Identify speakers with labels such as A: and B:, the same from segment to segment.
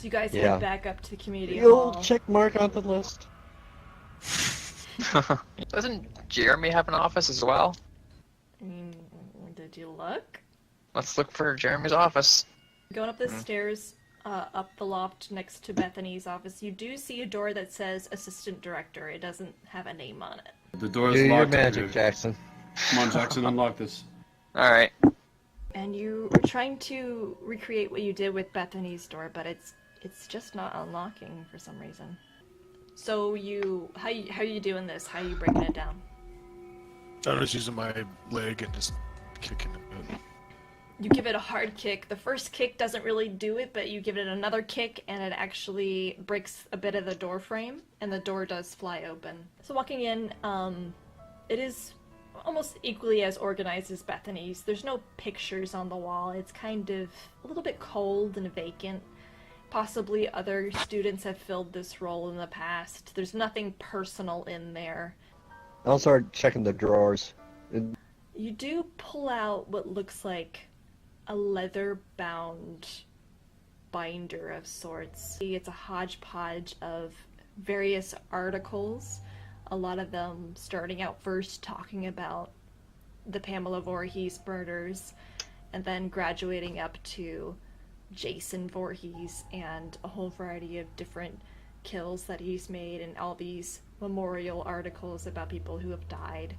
A: So you guys head back up to the community
B: The
A: hall.
B: old check mark on the list.
C: Doesn't Jeremy have an office as well?
A: Did you look?
C: Let's look for Jeremy's office.
A: Going up the stairs, up the loft next to Bethany's office, you do see a door that says Assistant Director. It doesn't have a name on it.
D: The door is
B: Do your
D: locked.
B: magic, Jackson.
D: Come on, Jackson, unlock this.
C: Alright.
A: And you were trying to recreate what you did with Bethany's door, but it's just not unlocking for some reason. So how are you doing this? How are you breaking it down?
E: I'm just using my leg and just kicking it.
A: You give it a hard kick. The first kick doesn't really do it, but you give it another kick and it actually breaks a bit of the door frame and the door does fly open. So walking in, it is almost equally as organized as Bethany's. There's no pictures on the wall. It's kind of a little bit cold and vacant. Possibly other students have filled this role in the past. There's nothing personal in there.
B: I'll start checking the drawers.
A: You do pull out what looks like a leather-bound binder of sorts. It's a hodgepodge of various articles, a lot of them starting out first talking about the Pamela Voorhees murders, and then graduating up to Jason Voorhees and a whole variety of different kills that he's made, and all these memorial articles about people who have died.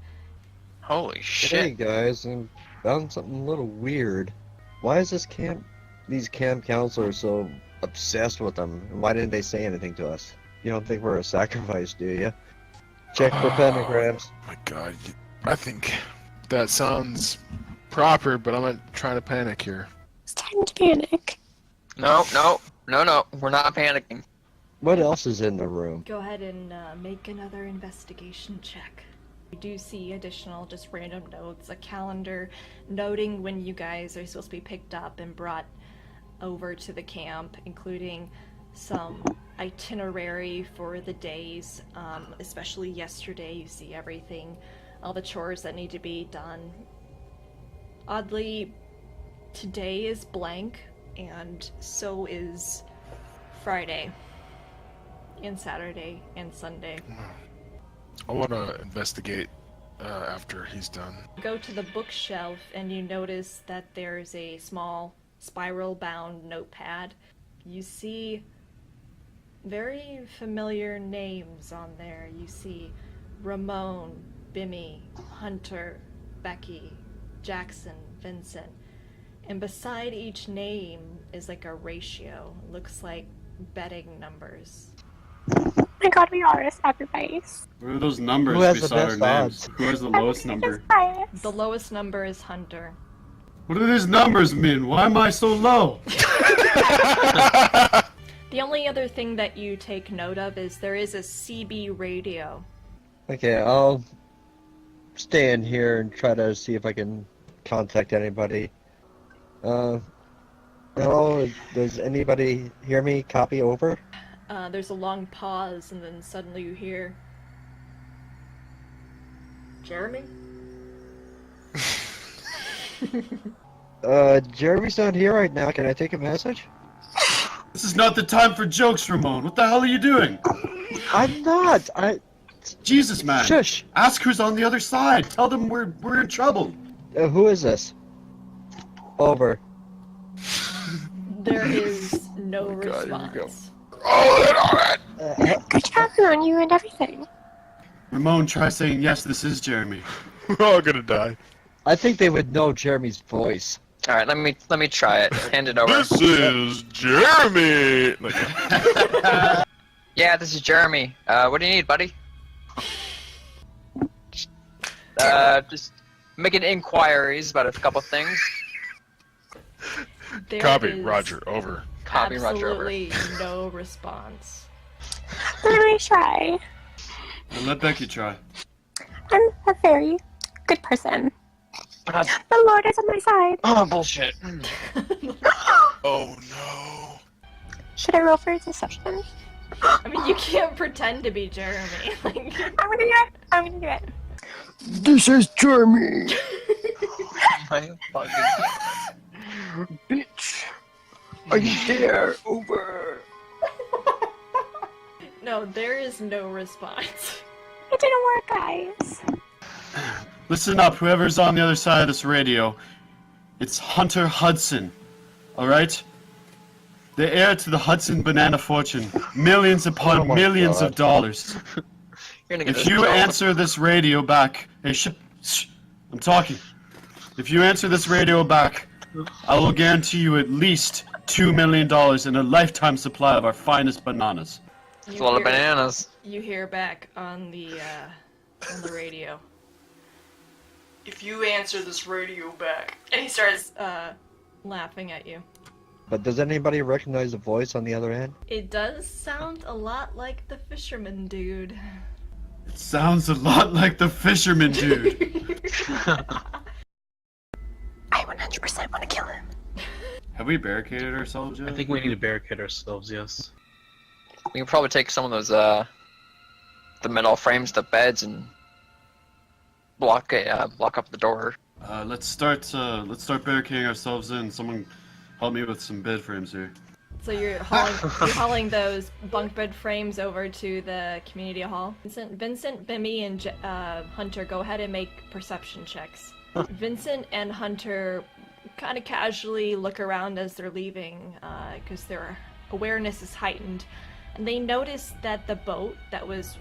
C: Holy shit.
B: Hey guys, I found something a little weird. Why is these camp counselors so obsessed with them? And why didn't they say anything to us? You don't think we're a sacrifice, do you? Check for pentagrams.
E: Oh my god, I think that sounds proper, but I'm not trying to panic here.
F: It's time to panic.
C: No, we're not panicking.
B: What else is in the room?
A: Go ahead and make another investigation check. You do see additional just random notes, a calendar noting when you guys are supposed to be picked up and brought over to the camp, including some itinerary for the days, especially yesterday. You see everything, all the chores that need to be done. Oddly, today is blank, and so is Friday, and Saturday, and Sunday.
E: I want to investigate after he's done.
A: Go to the bookshelf and you notice that there's a small spiral-bound notepad. You see very familiar names on there. You see Ramon, Bimmy, Hunter, Becky, Jackson, Vincent. And beside each name is like a ratio. It looks like betting numbers.
F: Oh my god, we are a sacrifice.
D: What are those numbers
B: Who has the
D: beside our
B: best
D: names?
B: odds?
D: Who has the lowest number?
A: The lowest number is Hunter.
D: What do these numbers mean? Why am I so low?
A: The only other thing that you take note of is there is a CB radio.
B: Okay, I'll stay in here and try to see if I can contact anybody. Hello, does anybody hear me? Copy over?
A: There's a long pause, and then suddenly you hear... Jeremy?
B: Jeremy's not here right now. Can I take a message?
D: This is not the time for jokes, Ramon. What the hell are you doing?
B: I'm not!
D: Jesus, man.
B: Shush!
D: Ask who's on the other side. Tell them we're in trouble.
B: Who is this? Over.
A: There is no
E: God, here we go.
A: response.
F: Good job on you and everything.
D: Ramon, try saying yes, this is Jeremy.
E: We're all gonna die.
B: I think they would know Jeremy's voice.
C: Alright, let me try it. Hand it over.
E: This is Jeremy!
C: Yeah, this is Jeremy. What do you need, buddy? Just making inquiries about a couple things.
A: There
E: Copy,
A: is
E: Roger, over.
C: Copy, Roger, over.
A: absolutely no response.
F: Let me try.
D: Well, let Becky try.
F: I'm a very good person. The Lord is on my side.
C: Oh, bullshit.
E: Oh no.
F: Should I roll for deception?
A: I mean, you can't pretend to be Jeremy. Like,
F: I'm gonna do it. I'm gonna do it.
B: This is Jeremy!
C: My fucking...
B: Bitch! Are you there? Over!
A: No, there is no response.
F: It didn't work, guys.
D: Listen up, whoever's on the other side of this radio. It's Hunter Hudson. Alright? The heir to the Hudson banana fortune. Millions upon
B: Oh my
D: millions
B: God.
D: of dollars.
C: You're gonna get
D: If
C: this
D: you
C: job.
D: answer this radio back... Hey, shh, I'm talking. If you answer this radio back, I will guarantee you at least $2 million and a lifetime supply of our finest bananas.
C: It's a lot of bananas.
A: You hear back on the radio. If you answer this radio back, and he starts laughing at you.
B: But does anybody recognize the voice on the other end?
A: It does sound a lot like the fisherman dude.
D: It sounds a lot like the fisherman dude.
F: I 100% want to kill him.
D: Have we barricaded ourselves yet?
G: I think we need to barricade ourselves, yes.
C: We can probably take some of those, the metal frames, the beds, and block up the door.
D: Let's start barricading ourselves in. Someone help me with some bed frames here.
A: So you're hauling those bunk bed frames over to the community hall. Vincent, Bimmy, and Hunter, go ahead and make perception checks. Vincent and Hunter kind of casually look around as they're leaving, because their awareness is heightened, and they notice that the boat that was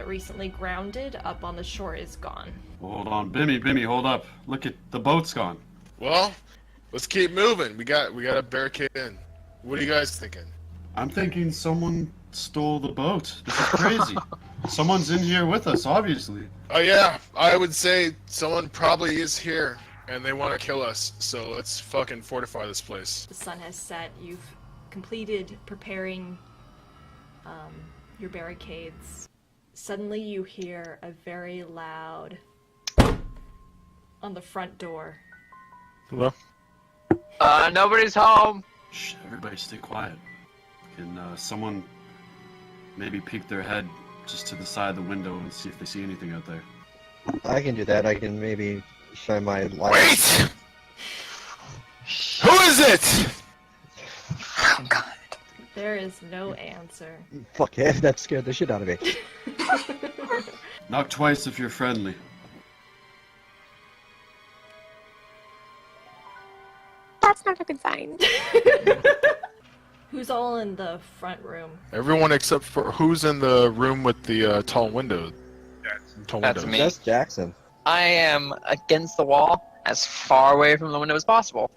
A: recently grounded up on the shore is gone.
D: Hold on, Bimmy, hold up. Look at the boat's gone.
E: Well, let's keep moving. We got to barricade in. What are you guys thinking?
D: I'm thinking someone stole the boat. This is crazy. Someone's in here with us, obviously.
E: Oh yeah, I would say someone probably is here, and they want to kill us. So let's fucking fortify this place.
A: The sun has set. You've completed preparing your barricades. Suddenly you hear a very loud on the front door.
G: Well,
C: Nobody's home.
D: Shh, everybody stay quiet. Can someone maybe peek their head just to the side of the window and see if they see anything out there?
B: I can do that. I can maybe shine my light.
E: Wait! Who is it?
F: Oh god.
A: There is no answer.
B: Fuck it, that scared the shit out of me.
D: Knock twice if you're friendly.
F: That's not a good sign.
A: Who's all in the front room?
E: Everyone except for who's in the room with the tall window. Tall
C: That's
E: windows.
C: me.
B: That's Jackson.
C: I am against the wall, as far away from the window as possible.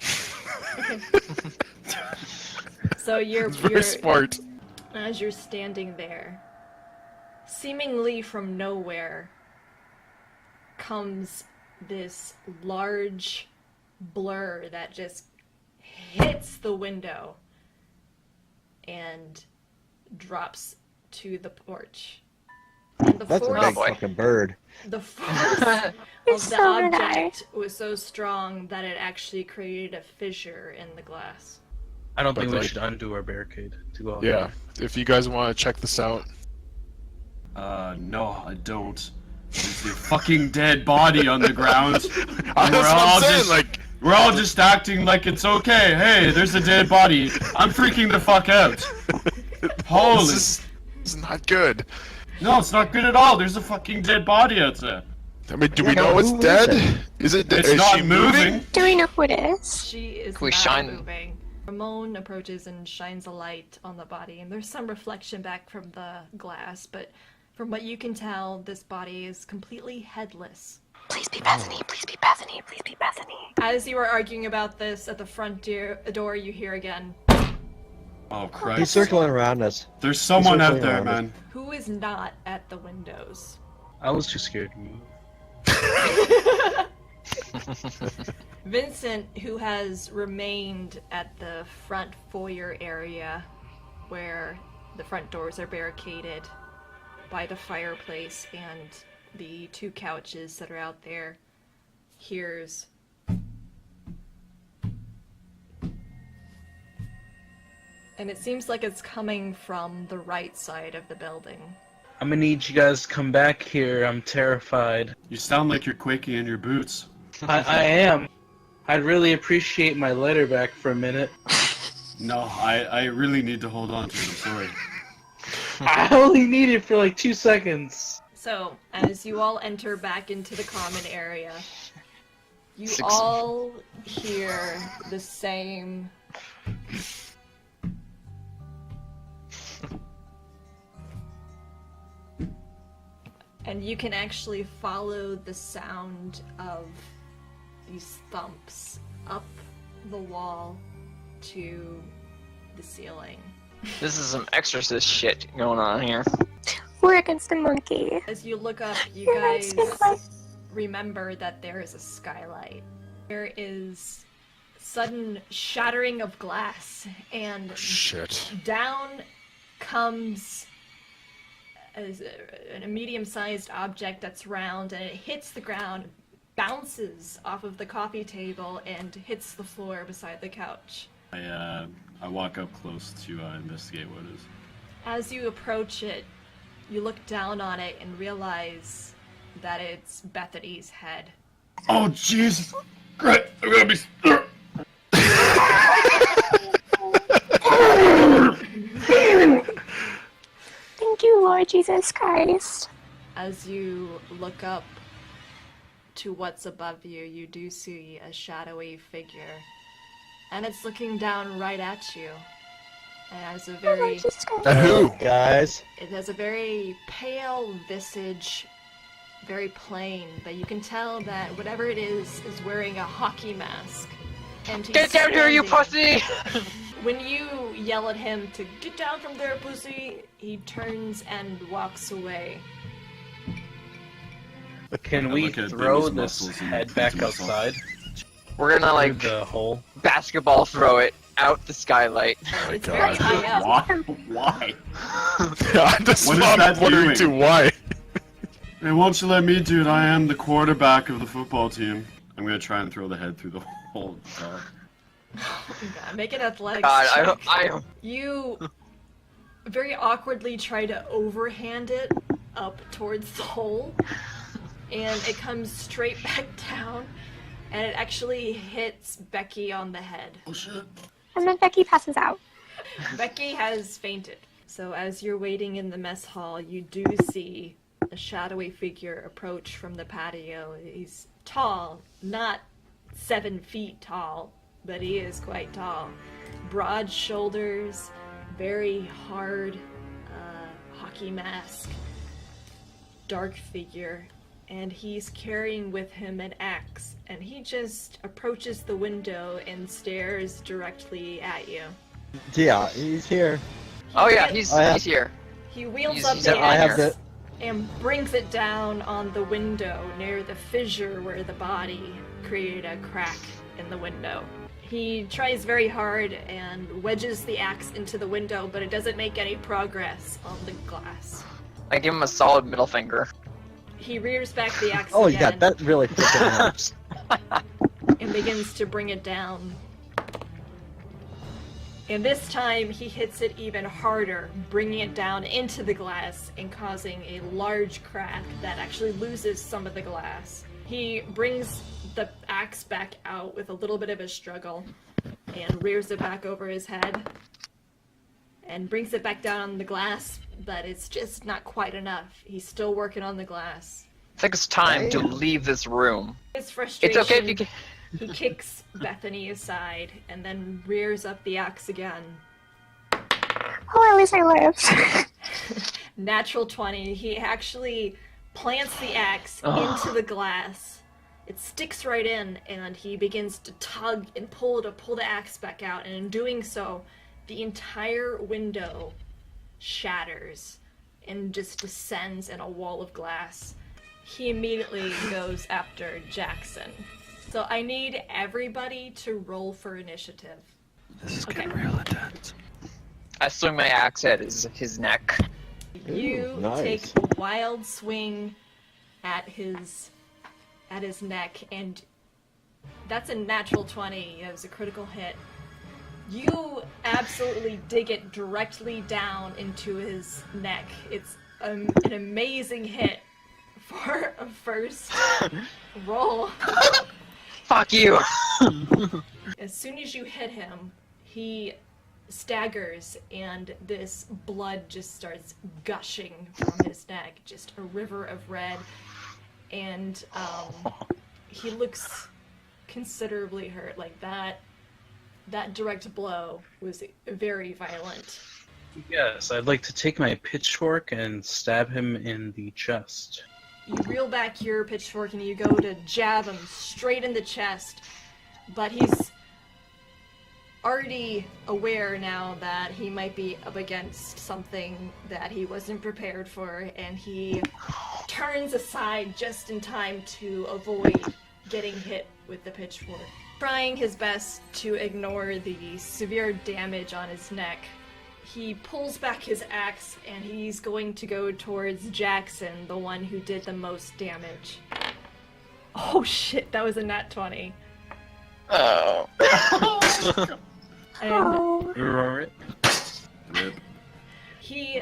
A: So you're
E: Very smart.
A: as you're standing there, seemingly from nowhere comes this large blur that just hits the window and drops to the porch. And the
B: That's a
A: force,
B: big
C: boy.
B: fucking bird.
A: the force of
F: It's
A: the
F: so did I.
A: object was so strong that it actually created a fissure in the glass.
G: I don't think
E: But
G: we
E: like-
G: should undo our barricade to go out.
E: Yeah. If you guys want to check this out.
D: No, I don't. There's a fucking dead body on the ground.
E: That's what I'm saying. Like,
D: We're all just acting like it's okay. Hey, there's a dead body. I'm freaking the fuck out. Holy.
E: this is not good.
D: No, it's not good at all. There's a fucking dead body out there.
E: I mean, do we
B: Yeah,
E: know it's
B: who is
E: dead?
B: it?
E: Is it dead?
D: It's
E: Is
D: not
E: she
D: moving.
F: Do we know who it is?
A: She is
C: Can we
A: not
C: shine-
A: moving. Ramon approaches and shines a light on the body, and there's some reflection back from the glass, but from what you can tell, this body is completely headless.
F: Please be Bethany, please be Bethany, please be Bethany.
A: As you are arguing about this at the front door, you hear again,
D: Oh,
B: He's
D: Christ.
B: circling around us.
D: There's someone out
B: circling
D: there,
B: around us.
D: man.
A: who is not at the windows?
G: I was too scared to move.
A: Vincent, who has remained at the front foyer area where the front doors are barricaded by the fireplace and the two couches that are out there, hears and it seems like it's coming from the right side of the building.
G: I'm gonna need you guys to come back here. I'm terrified.
D: You sound like you're quaking in your boots.
G: I am. I'd really appreciate my letter back for a minute.
D: No, I really need to hold on to it. I'm sorry.
G: I only need it for like 2 seconds.
A: So, as you all enter back into the common area, you
C: Six.
A: all hear the same and you can actually follow the sound of these thumps up the wall to the ceiling.
C: This is some exorcist shit going on here.
F: We're against a monkey.
A: As you look up, you
F: You're
A: guys
F: right,
A: remember that there is a skylight. There is sudden shattering of glass, and
E: Shit.
A: down comes a medium-sized object that's round, and it hits the ground, bounces off of the coffee table, and hits the floor beside the couch.
D: I walk up close to investigate what it is.
A: As you approach it, you look down on it and realize that it's Bethany's head.
D: Oh Jesus! Great! I'm gonna be.
F: Thank you, Lord Jesus Christ.
A: As you look up to what's above you, you do see a shadowy figure. And it's looking down right at you. It has a very,
F: Lord Jesus Christ.
E: Who?
B: Guys.
A: it has a very pale visage, very plain, but you can tell that whatever it is wearing a hockey mask. And he's
C: Get down here, you
A: standing-
C: pussy!
A: When you yell at him to get down from there, pussy, he turns and walks away.
G: Can
D: I
G: we
D: look at
G: throw
D: Ben's
G: this
D: muscles and
G: head
D: think
G: back
D: to myself,
G: outside?
C: We're gonna, like,
G: Through the hole?
C: basketball throw it out the skylight.
A: It's very high up.
D: Why?
E: I'm just
D: What is that
E: wondering
D: doing?
E: too why.
D: Hey, won't you let me do it? I am the quarterback of the football team. I'm gonna try and throw the head through the hole.
A: God, make an athletics
C: God,
A: check.
C: I
A: You very awkwardly try to overhand it up towards the hole, and it comes straight back down, and it actually hits Becky on the head.
D: Oh shit!
F: And then Becky passes out.
A: Becky has fainted. So as you're waiting in the mess hall, you do see a shadowy figure approach from the patio. He's tall, not 7 feet tall, but he is quite tall. Broad shoulders, very hard hockey mask, dark figure, and he's carrying with him an axe, and he just approaches the window and stares directly at you.
B: Yeah, he's here.
C: Oh yeah, he's
B: I have-
C: he's here.
A: He wheels
C: He's-
A: up
C: he's
A: the
C: at
B: I have
A: axe
B: the.
A: and brings it down on the window near the fissure where the body created a crack in the window. He tries very hard and wedges the axe into the window, but it doesn't make any progress on the glass.
C: I give him a solid middle finger.
A: He rears back the axe
B: Oh yeah,
A: again
B: that really freaking hurts.
A: and begins to bring it down. And this time he hits it even harder, bringing it down into the glass and causing a large crack that actually loses some of the glass. He brings the axe back out with a little bit of a struggle and rears it back over his head and brings it back down on the glass, but it's just not quite enough. He's still working on the glass.
C: I think it's time to
B: Damn.
C: leave this room.
A: His
C: It's
A: frustration,
C: okay if you can.
A: he kicks Bethany aside and then rears up the axe again.
F: Oh, at least I lived.
A: Natural 20. He actually plants the axe
C: Ugh.
A: into the glass. It sticks right in, and he begins to tug and pull to pull the axe back out. And in doing so, the entire window shatters and just descends in a wall of glass. He immediately goes after Jackson. So I need everybody to roll for initiative.
B: This is
A: Okay.
B: getting real intense.
C: I swing my axe at his neck.
A: You
B: Ooh, nice.
A: take a wild swing at his neck, and that's a natural 20. It was a critical hit. You absolutely dig it directly down into his neck. It's an amazing hit for a first roll.
C: Fuck you!
A: As soon as you hit him, he staggers, and this blood just starts gushing from his neck, just a river of red, and he looks considerably hurt. Like that direct blow was very violent.
G: Yes, I'd like to take my pitchfork and stab him in the chest.
A: You reel back your pitchfork and you go to jab him straight in the chest, but he's already aware now that he might be up against something that he wasn't prepared for, and he turns aside just in time to avoid getting hit with the pitchfork. Trying his best to ignore the severe damage on his neck, he pulls back his axe and he's going to go towards Jackson, the one who did the most damage. Oh shit, that was a nat 20.
C: Oh.
A: And he,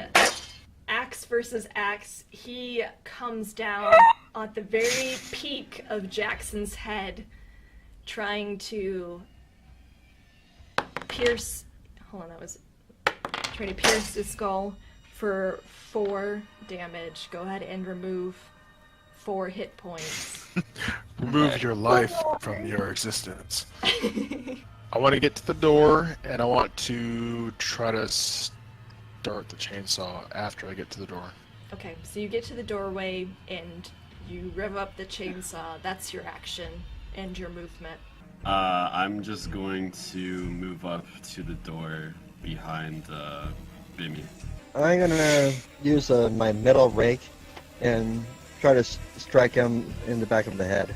A: axe versus axe, he comes down at the very peak of Jackson's head, trying to pierce, trying to pierce his skull for 4 damage. Go ahead and remove 4 hit points.
E: Remove your life from your existence. I want to get to the door, and I want to try to start the chainsaw after I get to the door.
A: Okay, so you get to the doorway and you rev up the chainsaw. That's your action and your movement.
D: I'm just going to move up to the door behind Bimmy.
B: I'm gonna use my metal rake and try to strike him in the back of the head.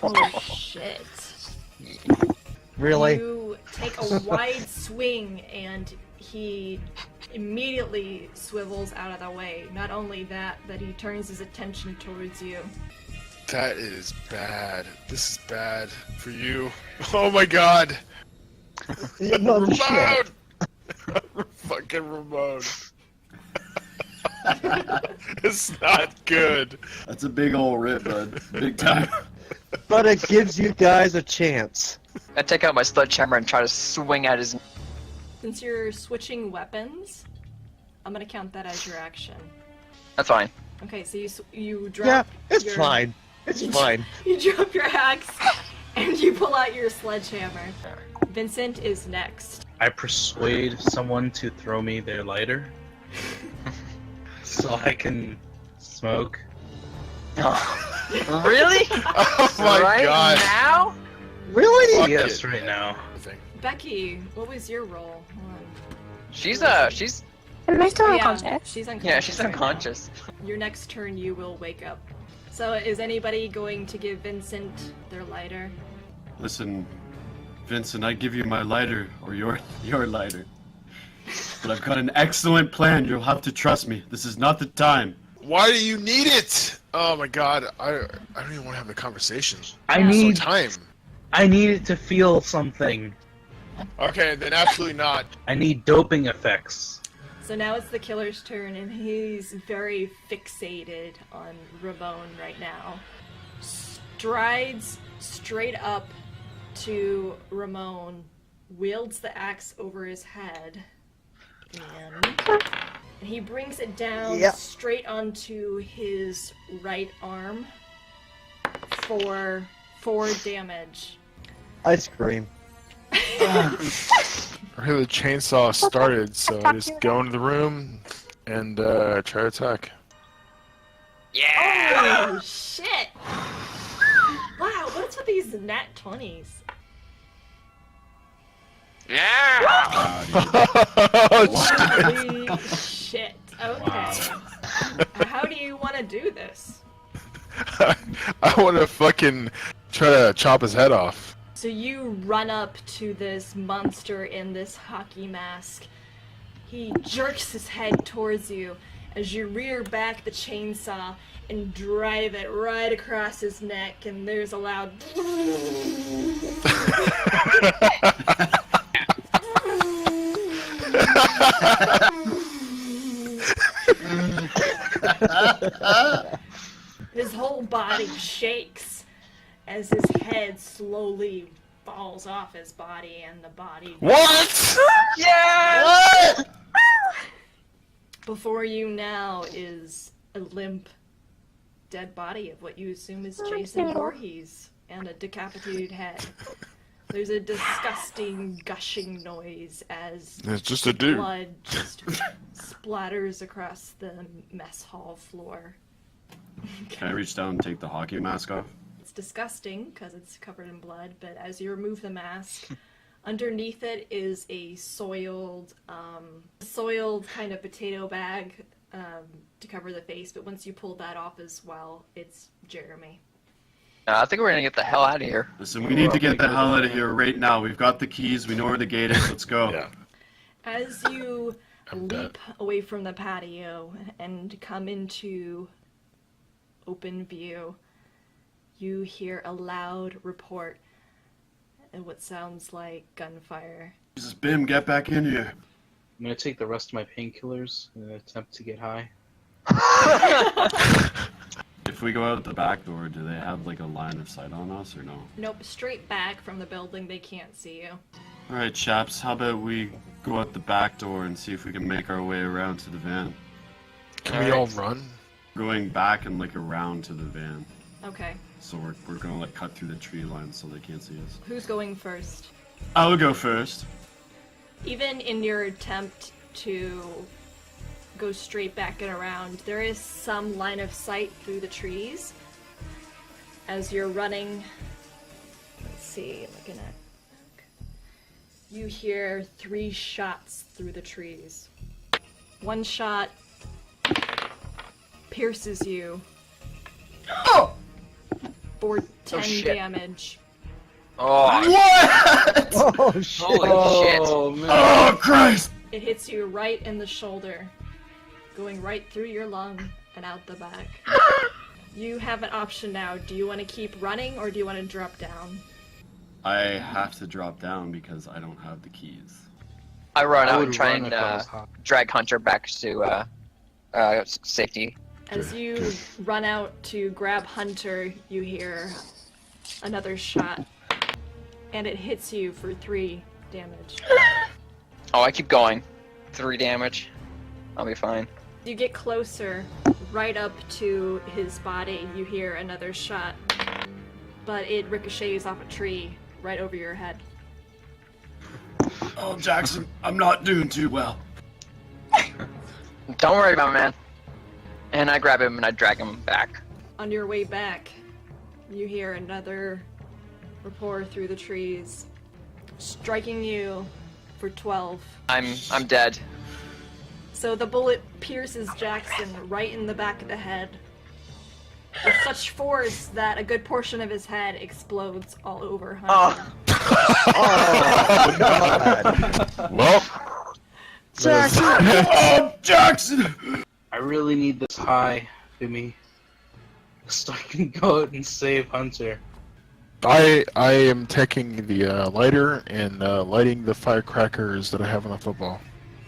A: Oh shit.
B: Really?
A: You take a wide swing and he immediately swivels out of the way. Not only that, but he turns his attention towards you.
E: That is bad. This is bad for you. Oh my god!
B: No shit.
E: Ramon! Fucking Ramon. It's not good.
D: That's a big old rip, bud. Big time.
B: But it gives you guys a chance.
C: I take out my sledgehammer and try to swing at his.
A: Since you're switching weapons, I'm gonna count that as your action.
C: That's fine.
A: Okay, so you drop.
B: Yeah, it's
A: your,
B: fine. It's fine.
A: You drop your axe and you pull out your sledgehammer. Vincent is next.
G: I persuade someone to throw me their lighter so I can smoke.
C: Really?
E: Oh my
C: right
E: god.
C: now?
B: Really?
E: Fuck
G: Yes,
E: it.
G: right now.
A: Becky, what was your role? Hold on.
C: She's
F: Am I still
A: Oh,
F: unconscious?
A: she's unconscious.
C: yeah, she's
A: right now.
C: unconscious.
A: Your next turn, you will wake up. So, is anybody going to give Vincent their lighter?
D: Listen, Vincent, I give you my lighter, or your lighter. But I've got an excellent plan. You'll have to trust me. This is not the time.
E: Why do you need it? Oh my god, I don't even want to have the conversation.
G: I
A: Yeah.
G: need
E: So time.
G: I need to feel something.
E: Okay, then absolutely not.
G: I need doping effects.
A: So now it's the killer's turn, and he's very fixated on Ramon right now. Strides straight up to Ramon, wields the axe over his head, and he brings it down
B: Yep.
A: straight onto his right arm for 4 damage.
B: I scream.
E: I hear the chainsaw started, so I just go into the room and try to attack.
C: Yeah!
A: Oh shit! Wow, what's with these nat 20s?
C: Yeah!
A: Holy shit. Okay. How do you want to do this?
E: I want to fucking try to chop his head off.
A: So you run up to this monster in this hockey mask. He jerks his head towards you as you rear back the chainsaw and drive it right across his neck, and there's a loud his whole body shakes as his head slowly falls off his body, and the body...
E: What?
C: Yeah!
A: Before you now is a limp, dead body of what you assume is Jason Voorhees, and a decapitated head. There's a disgusting gushing noise as
E: It's just a dude.
A: blood just splatters across the mess hall floor.
D: Can I reach down and take the hockey mask off?
A: It's disgusting because it's covered in blood, but as you remove the mask, underneath it is a soiled kind of potato bag to cover the face, but once you pull that off as well, it's Jeremy.
C: I think we're gonna get the hell out of here.
D: Listen, we need to get the hell out of here right now. We've got the keys. We know where the gate is. Let's go.
E: Yeah.
A: As you
E: I'm
A: leap
E: dead.
A: away from the patio and come into open view, you hear a loud report and what sounds like gunfire.
D: Jesus, Bim, get back in here.
G: I'm gonna take the rest of my painkillers in an attempt to get high.
D: If we go out the back door, do they have like a line of sight on us or no?
A: Nope, straight back from the building, they can't see you.
D: Alright, chaps, how about we go out the back door and see if we can make our way around to the van?
E: Can we all run?
D: Going back and like around to the van.
A: Okay,
D: So we're gonna like cut through the tree line so they can't see us.
A: who's going first?
D: I'll go first.
A: Even in your attempt to go straight back and around, there is some line of sight through the trees. As you're running, let's see, looking at, you hear 3 shots through the trees. One shot pierces you for 10
C: shit.
A: damage.
C: Oh,
B: What? Oh shit!
C: holy shit.
G: Oh man!
D: Oh Christ!
A: It hits you right in the shoulder, going right through your lung and out the back. You have an option now. Do you want to keep running or do you want to drop down?
D: I have to drop down because I don't have the keys.
C: I run
G: I
C: out
G: would
C: and try
G: run
C: and
G: if I was hot.
C: drag Hunter back to safety.
A: As you run out to grab Hunter, you hear another shot, and it hits you for 3 damage.
C: Oh, I keep going. 3 damage. I'll be fine.
A: You get closer, right up to his body, you hear another shot, but it ricochets off a tree right over your head.
D: Oh Jackson, I'm not doing too well.
C: Don't worry about it, man. And I grab him and I drag him back.
A: On your way back, you hear another report through the trees, striking you for 12.
C: I'm dead.
A: So the bullet pierces Jackson right in the back of the head with such force that a good portion of his head explodes all over Hunter.
C: Oh,
B: Oh god!
E: Well,
B: Jackson!
D: Oh Jackson!
G: I really need this high, Bimmy, so I can go out and save Hunter.
E: I am taking the lighter and lighting the firecrackers that I have on the football,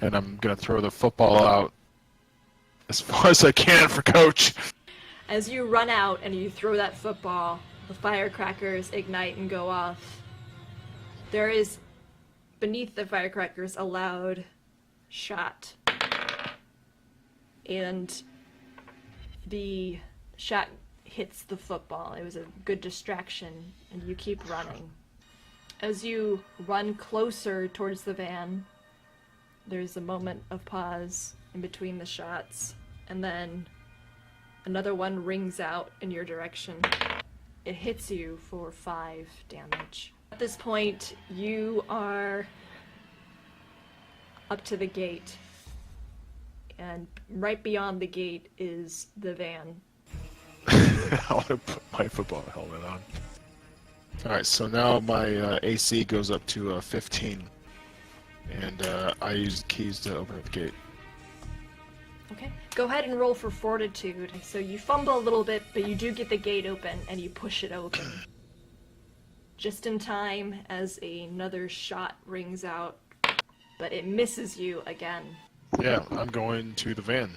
E: and I'm gonna throw the football out as far as I can for Coach.
A: As you run out and you throw that football, the firecrackers ignite and go off. There is, beneath the firecrackers, a loud shot. And the shot hits the football. It was a good distraction, and you keep running. As you run closer towards the van, there's a moment of pause in between the shots, and then another one rings out in your direction. It hits you for 5 damage. At this point, you are up to the gate, and right beyond the gate is the van.
E: I want to put my football helmet on. Alright, so now my AC goes up to 15. And I use the keys to open up the gate.
A: Okay, go ahead and roll for fortitude. So you fumble a little bit, but you do get the gate open, and you push it open. Just in time as another shot rings out, but it misses you again.
E: Yeah, I'm going to the van.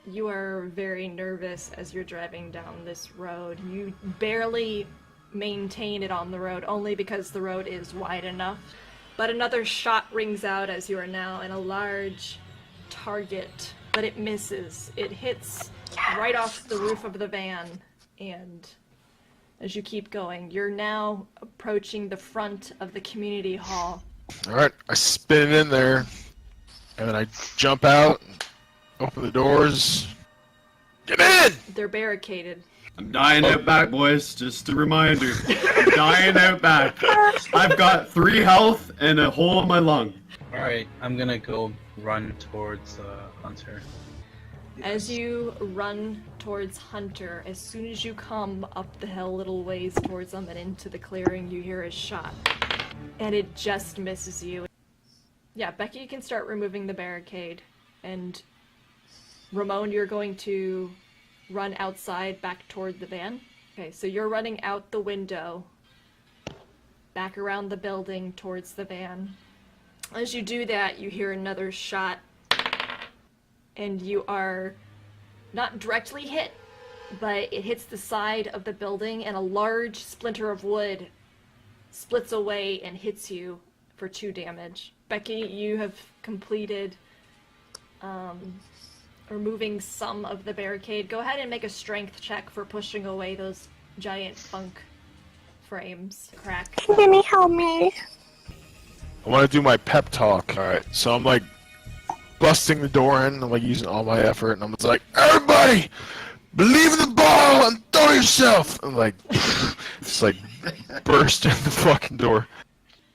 A: You are very nervous as you're driving down this road. You barely maintain it on the road, only because the road is wide enough. But another shot rings out as you are now in a large target, but it misses. It hits right off the roof of the van, and as you keep going, you're now approaching the front of the community hall.
E: Alright, I spin in there, and then I jump out, open the doors. Get in!
A: They're barricaded.
D: I'm dying out back, boys. Just a reminder. I'm dying out back. I've got 3 health and a hole in my lung.
G: Alright, I'm gonna go run towards Hunter.
A: As you run towards Hunter, as soon as you come up the hill a little ways towards them and into the clearing, you hear a shot. And it just misses you. Yeah, Becky, you can start removing the barricade. And Ramon, you're going to run outside back toward the van. Okay, so you're running out the window, back around the building towards the van. As you do that, you hear another shot, and you are not directly hit, but it hits the side of the building, and a large splinter of wood splits away and hits you for 2 damage. Becky, you have completed removing some of the barricade. Go ahead and make a strength check for pushing away those giant bunk frames. Crack.
F: Can Bimmy help me?
E: I want to do my pep talk. Alright, so I'm like busting the door in, I'm like using all my effort, and I'm just like, everybody, believe in the ball and throw yourself! I'm like, just like burst in the fucking door.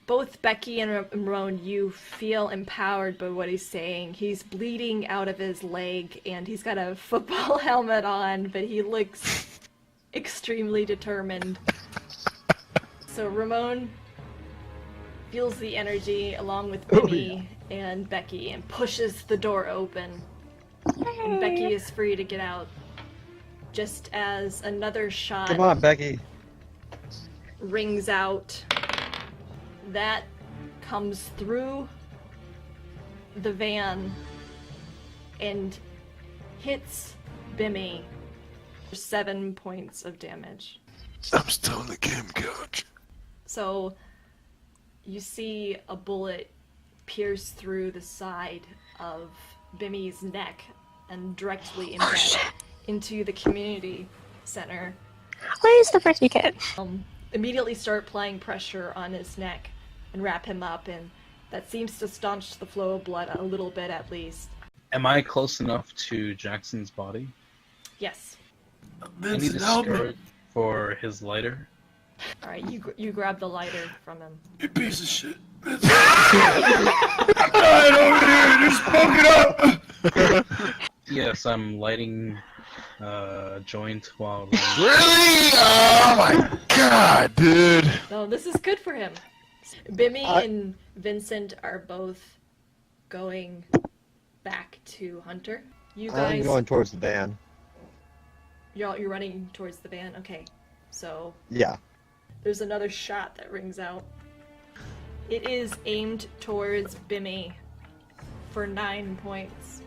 A: Both Becky and Ramon, you feel empowered by what he's saying. He's bleeding out of his leg, and he's got a football helmet on, but he looks extremely determined. So Ramon feels the energy along with Bimmy and Becky and pushes the door open. And Becky is free to get out. Just as another shot
B: Come on, Becky.
A: rings out, that comes through the van and hits Bimmy for 7 points of damage.
E: I'm still in the game, coach.
A: So you see a bullet pierce through the side of Bimmy's neck and directly embed into the community center.
F: Where's the first we could?
A: Immediately start applying pressure on his neck and wrap him up, and that seems to staunch the flow of blood a little bit at least.
G: Am I close enough to Jackson's body?
A: Yes.
G: I need to skirt for his lighter.
A: Alright, you grab the lighter from him.
D: You piece of shit. I'm dying over here. Just poke it up.
G: Yes, I'm lighting a joint while running.
E: Really? Oh my god, dude.
A: No, this is good for him. Bimmy and Vincent are both going back to Hunter. You
B: I'm
A: guys,
B: going towards the van.
A: you're running towards the van? Okay, so
B: Yeah.
A: there's another shot that rings out. It is aimed towards Bimmy for 9 points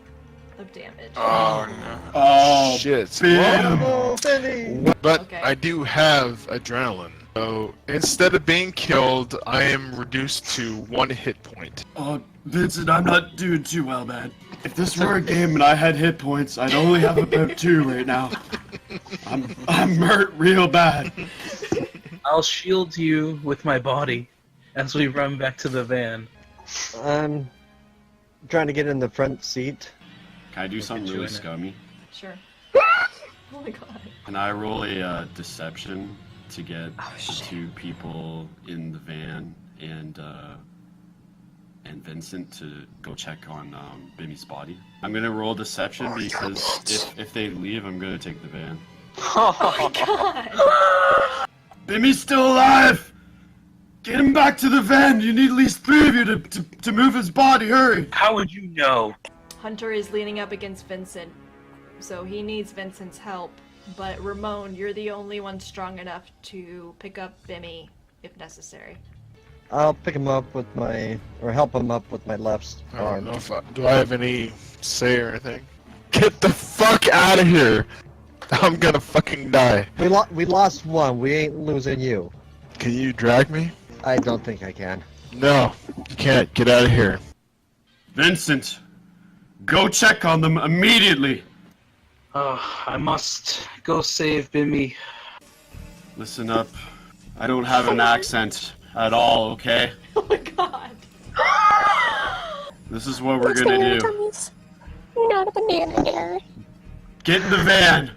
A: of damage.
C: Oh no.
D: Oh,
E: Shit.
D: Bim.
B: Oh, Benny!
E: But
A: Okay.
E: I do have adrenaline. So instead of being killed, I am reduced to 1 hit point.
D: Oh, Vincent, I'm not doing too well, man. If this were a game and I had hit points, I'd only have about 2 right now. I'm hurt real bad.
G: I'll shield you with my body as we run back to the van.
B: I'm trying to get in the front seat.
D: Can I do something
G: you
D: really
G: in it.
D: scummy?
A: Sure. Oh my god.
D: Can I roll a deception to get the 2 people in the van and Vincent to go check on Bimmy's body? I'm gonna roll deception because if they leave, I'm gonna take the van.
A: Oh my god!
D: Bimmy's still alive! Get him back to the van! You need at least 3 of you to move his body, hurry!
G: How would you know?
A: Hunter is leaning up against Vincent, so he needs Vincent's help. But Ramon, you're the only one strong enough to pick up Bimmy if necessary.
B: I'll pick him up with help him up with my left
E: I don't
B: arm.
E: know if do I have any say or anything? Get the fuck out of here! I'm gonna fucking die.
B: We lost one. We ain't losing you.
E: Can you drag me?
B: I don't think I can.
E: No, you can't. Get out of here.
D: Vincent, go check on them immediately.
G: I must go save Bimmy.
D: Listen up. I don't have an accent at all, okay?
A: Oh my god.
D: This is what we're gonna do.
F: Tummies. Not a banana there.
D: Get in the van.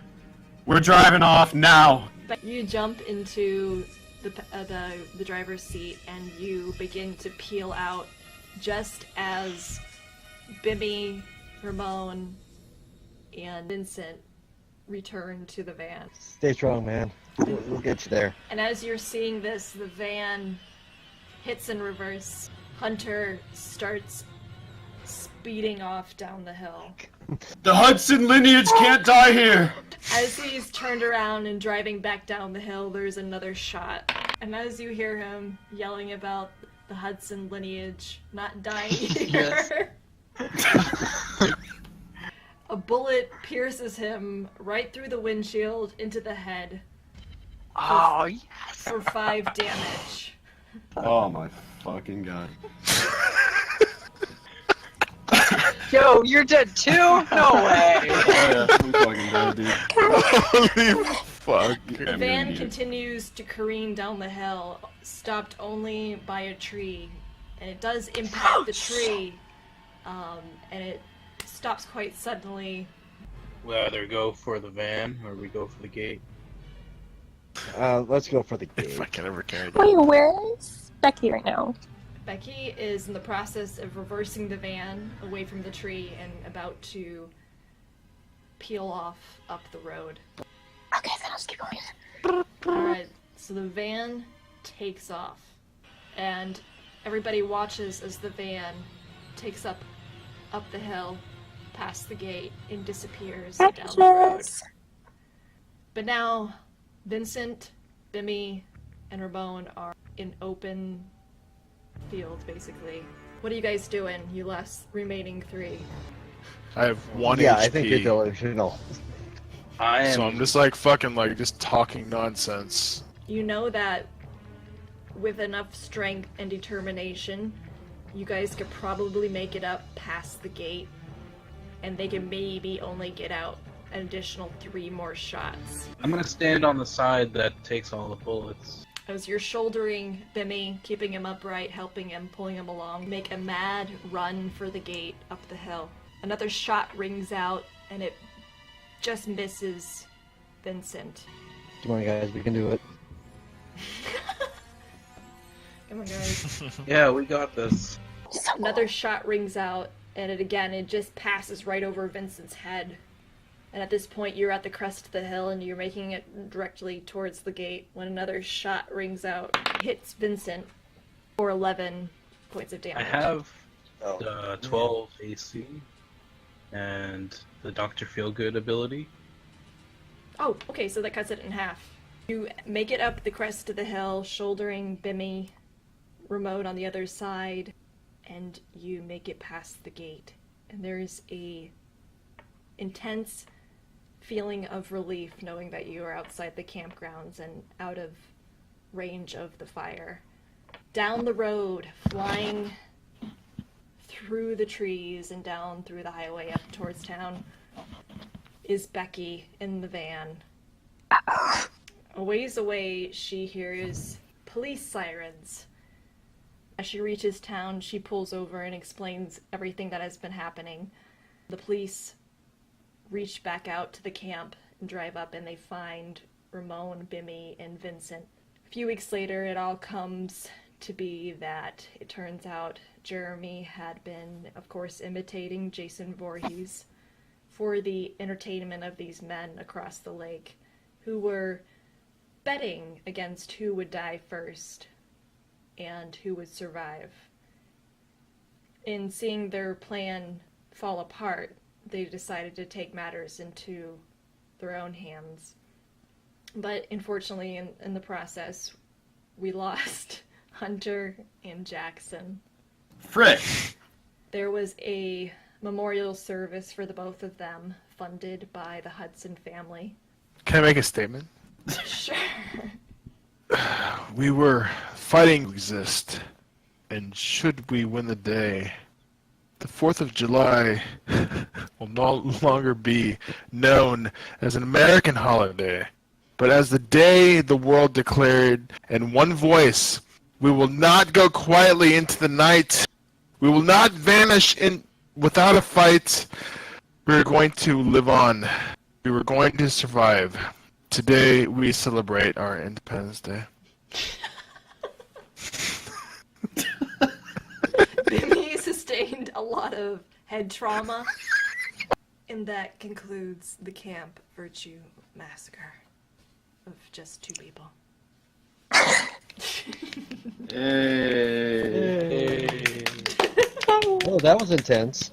D: We're driving off now.
A: But you jump into the driver's seat and you begin to peel out just as Bimmy, Ramon, and Vincent return to the van.
B: Stay strong, man. We'll get you there.
A: And as you're seeing this, the van hits in reverse. Hunter starts speeding off down the hill.
D: The Hudson lineage can't die here.
A: As he's turned around and driving back down the hill, there's another shot. And as you hear him yelling about the Hudson lineage not dying here, a bullet pierces him right through the windshield into the head.
C: Oh, yes.
A: For 5 damage.
D: Oh my fucking god.
C: Yo, you're dead too? No way.
D: Yeah, I'm fucking dead, dude.
E: Holy fuck.
A: The van continues to careen down the hill, stopped only by a tree. And it does impact the tree, and it stops quite suddenly.
G: We either go for the van or we go for the gate.
B: Let's go for the
E: If I
B: gate.
E: can ever carry that.
F: Wait, where is Becky right now?
A: Becky is in the process of reversing the van away from the tree and about to peel off up the road.
F: Okay, then let's keep going.
A: Alright, so the van takes off, and everybody watches as the van takes up the hill, past the gate, and disappears down the road.
F: Yes.
A: But now, Vincent, Bimmy, and Ramon are in open field, basically. What are you guys doing, you last remaining 3?
E: I have 1
B: Yeah,
E: HP.
B: I think you're delusional.
G: I am.
E: So I'm just like fucking like just talking nonsense.
A: You know that with enough strength and determination, you guys could probably make it up past the gate, and they can maybe only get out an additional 3 more shots.
G: I'm gonna stand on the side that takes all the bullets.
A: As you're shouldering Bimmy, keeping him upright, helping him, pulling him along, make a mad run for the gate up the hill. Another shot rings out, and it just misses Vincent.
B: Come on, guys, we can do it.
A: Come on, guys.
G: Yeah, we got this.
A: Another shot rings out, and it just passes right over Vincent's head. And at this point, you're at the crest of the hill, and you're making it directly towards the gate when another shot rings out, hits Vincent for 11 points of damage.
G: I have
B: Oh.
G: the 12 AC and the Dr. Feelgood ability.
A: Oh, okay, so that cuts it in half. You make it up the crest of the hill, shouldering Bimmy, Ramon on the other side, and you make it past the gate. And there's a intense feeling of relief knowing that you are outside the campgrounds and out of range of the fire. Down the road, flying through the trees and down through the highway up towards town, is Becky in the van. A ways away, she hears police sirens. As she reaches town, she pulls over and explains everything that has been happening. The police reach back out to the camp and drive up, and they find Ramon, Bimmy, and Vincent. A few weeks later, it all comes to be that it turns out Jeremy had been, of course, imitating Jason Voorhees for the entertainment of these men across the lake who were betting against who would die first and who would survive. In seeing their plan fall apart, they decided to take matters into their own hands. But unfortunately, in the process, we lost Hunter and Jackson.
D: Frick!
A: There was a memorial service for the both of them, funded by the Hudson family.
E: Can I make a statement?
A: Sure.
E: We were fighting to exist, and should we win the day, the 4th of July will no longer be known as an American holiday, but as the day the world declared in one voice, we will not go quietly into the night. We will not vanish without a fight. We are going to live on. We were going to survive. Today we celebrate our Independence Day.
A: Bimmy sustained a lot of head trauma, and that concludes the Camp Virtue Massacre of just 2 people.
B: Oh, that was intense.